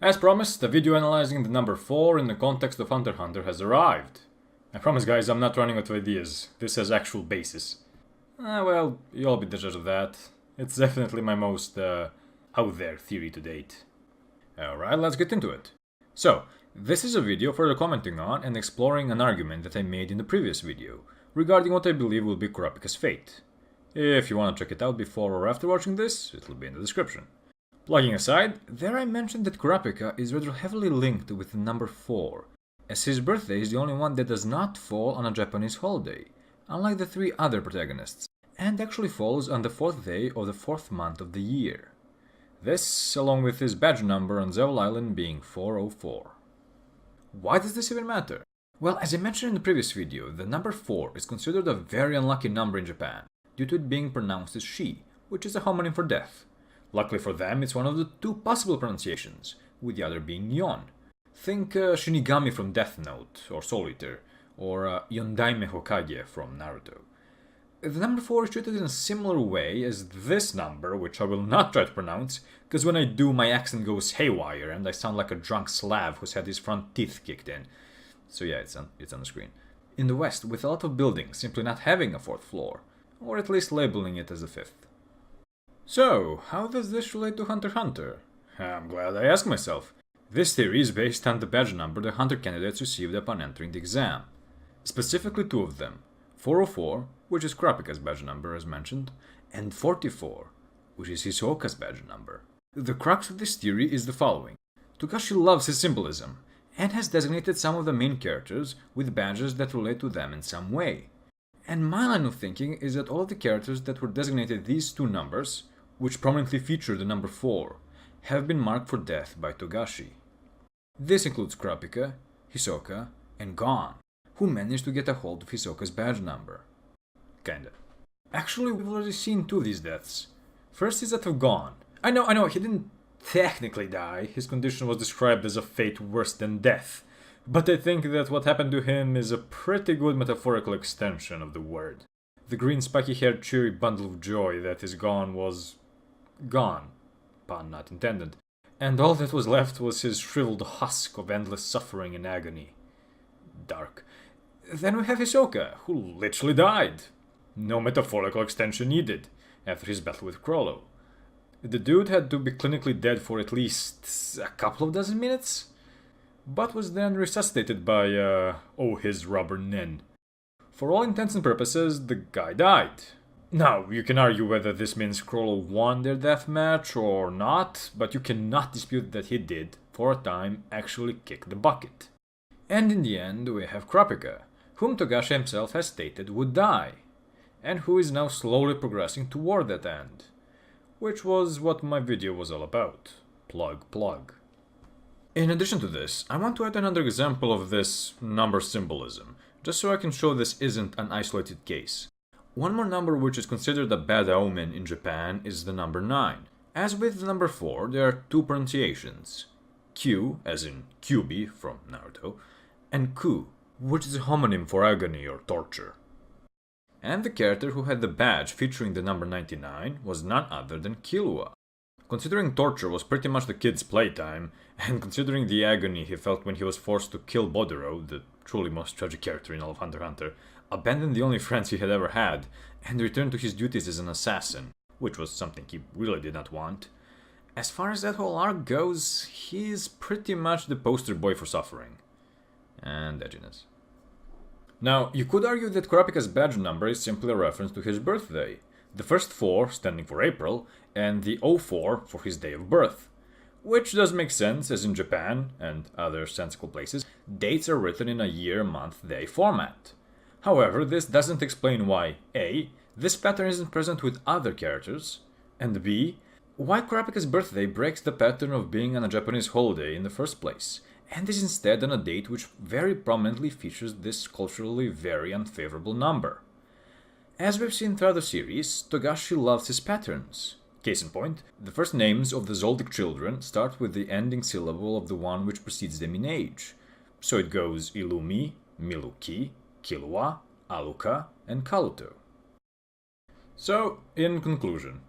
As promised, the video analyzing the number 4 in the context of Hunter x Hunter has arrived. I promise guys, I'm not running out of ideas. This has actual basis. Well, you'll be the judge of that. It's definitely my most, out there theory to date. Alright, let's get into it. So, this is a video further commenting on and exploring an argument that I made in the previous video, regarding what I believe will be Kurapika's fate. If you want to check it out before or after watching this, it'll be in the description. Plugging aside, there I mentioned that Kurapika is rather heavily linked with the number 4, as his birthday is the only one that does not fall on a Japanese holiday, unlike the 3 other protagonists, and actually falls on the 4th day of the 4th month of the year. This, along with his badge number on Zeol Island being 404. Why does this even matter? Well, as I mentioned in the previous video, the number 4 is considered a very unlucky number in Japan, due to it being pronounced as she, which is a homonym for death. Luckily for them, it's one of the 2 possible pronunciations, with the other being Yon. Think Shinigami from Death Note, or Soul Eater, or Yondaime Hokage from Naruto. The number 4 is treated in a similar way as this number, which I will not try to pronounce, because when I do my accent goes haywire and I sound like a drunk Slav who's had his front teeth kicked in. So yeah, it's on the screen. In the West, with a lot of buildings simply not having a 4th floor, or at least labeling it as a 5th. So, how does this relate to Hunter x Hunter? I'm glad I asked myself. This theory is based on the badge number the Hunter candidates received upon entering the exam. Specifically 2 of them, 404, which is Kurapika's badge number as mentioned, and 44, which is Hisoka's badge number. The crux of this theory is the following. Togashi loves his symbolism, and has designated some of the main characters with badges that relate to them in some way. And my line of thinking is that all of the characters that were designated these 2 numbers, which prominently feature the number 4, have been marked for death by Togashi. This includes Kurapika, Hisoka, and Gon, who managed to get a hold of Hisoka's badge number. Kinda. Actually, we've already seen 2 of these deaths. First is that of Gon. I know, he didn't technically die, his condition was described as a fate worse than death. But I think that what happened to him is a pretty good metaphorical extension of the word. The green spiky-haired cheery bundle of joy that is gone was gone, pun not intended, and all that was left was his shriveled husk of endless suffering and agony. Dark. Then we have Hisoka, who literally died. No metaphorical extension needed, after his battle with Chrollo. The dude had to be clinically dead for at least a couple of dozen minutes, but was then resuscitated by, his rubber nen. For all intents and purposes, the guy died. Now, you can argue whether this means Chrollo won their death match or not, but you cannot dispute that he did, for a time, actually kick the bucket. And in the end, we have Kurapika, whom Togashi himself has stated would die, and who is now slowly progressing toward that end. Which was what my video was all about. Plug. In addition to this, I want to add another example of this number symbolism, just so I can show this isn't an isolated case. One more number which is considered a bad omen in Japan is the number 9. As with the number 4, there are 2 pronunciations. Q, as in Kyubi from Naruto, and Ku, which is a homonym for agony or torture. And the character who had the badge featuring the number 99 was none other than Killua. Considering torture was pretty much the kid's playtime, and considering the agony he felt when he was forced to kill Bodoro, the truly most tragic character in all of Hunter x Hunter, abandoned the only friends he had ever had, and returned to his duties as an assassin, which was something he really did not want. As far as that whole arc goes, he is pretty much the poster boy for suffering. And edginess. Now, you could argue that Kurapika's badge number is simply a reference to his birthday, the first 4 standing for April, and the 04 for his day of birth. Which does make sense, as in Japan, and other sensical places, dates are written in a year, month, day format. However, this doesn't explain why A. This pattern isn't present with other characters, and B. Why Kurapika's birthday breaks the pattern of being on a Japanese holiday in the first place, and is instead on a date which very prominently features this culturally very unfavorable number. As we've seen throughout the series, Togashi loves his patterns. Case in point, the first names of the Zoldyck children start with the ending syllable of the one which precedes them in age. So it goes Illumi, Miluki, Killua, Aluka, and Kaluto. So, in conclusion,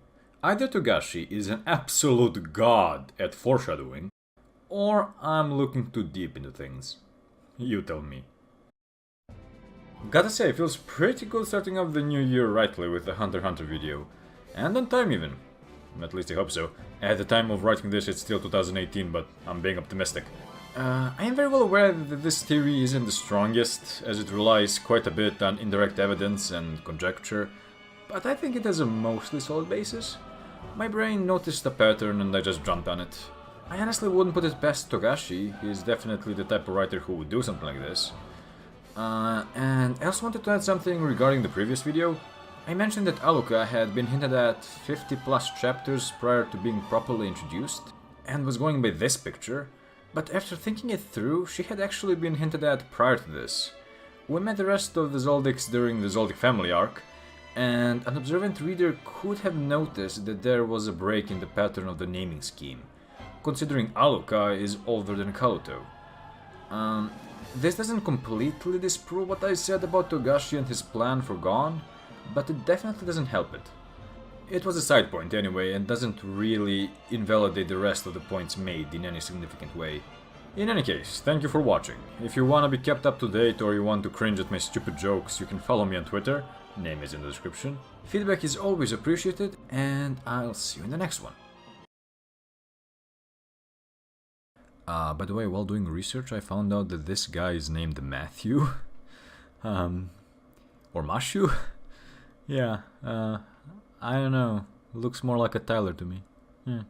either Togashi is an absolute god at foreshadowing, or I'm looking too deep into things. You tell me. Gotta say, it feels pretty good starting off the new year rightly with a Hunter x Hunter video. And on time even. At least I hope so. At the time of writing this it's still 2018, but I'm being optimistic. I am very well aware that this theory isn't the strongest, as it relies quite a bit on indirect evidence and conjecture, but I think it has a mostly solid basis. My brain noticed a pattern and I just jumped on it. I honestly wouldn't put it past Togashi. He's definitely the type of writer who would do something like this. And I also wanted to add something regarding the previous video. I mentioned that Aluka had been hinted at 50 plus chapters prior to being properly introduced, and was going by this picture, but after thinking it through, she had actually been hinted at prior to this. We met the rest of the Zoldycks during the Zoldyck family arc, and an observant reader could have noticed that there was a break in the pattern of the naming scheme, considering Aluka is older than Kaluto. This doesn't completely disprove what I said about Togashi and his plan for Gon, but it definitely doesn't help it. It was a side point anyway, and doesn't really invalidate the rest of the points made in any significant way. In any case, thank you for watching. If you wanna be kept up to date or you want to cringe at my stupid jokes, you can follow me on Twitter, name is in the description. Feedback is always appreciated, and I'll see you in the next one. By the way, while doing research, I found out that this guy is named Matthew. Or Mashu? Yeah, I don't know. Looks more like a Tyler to me. Yeah.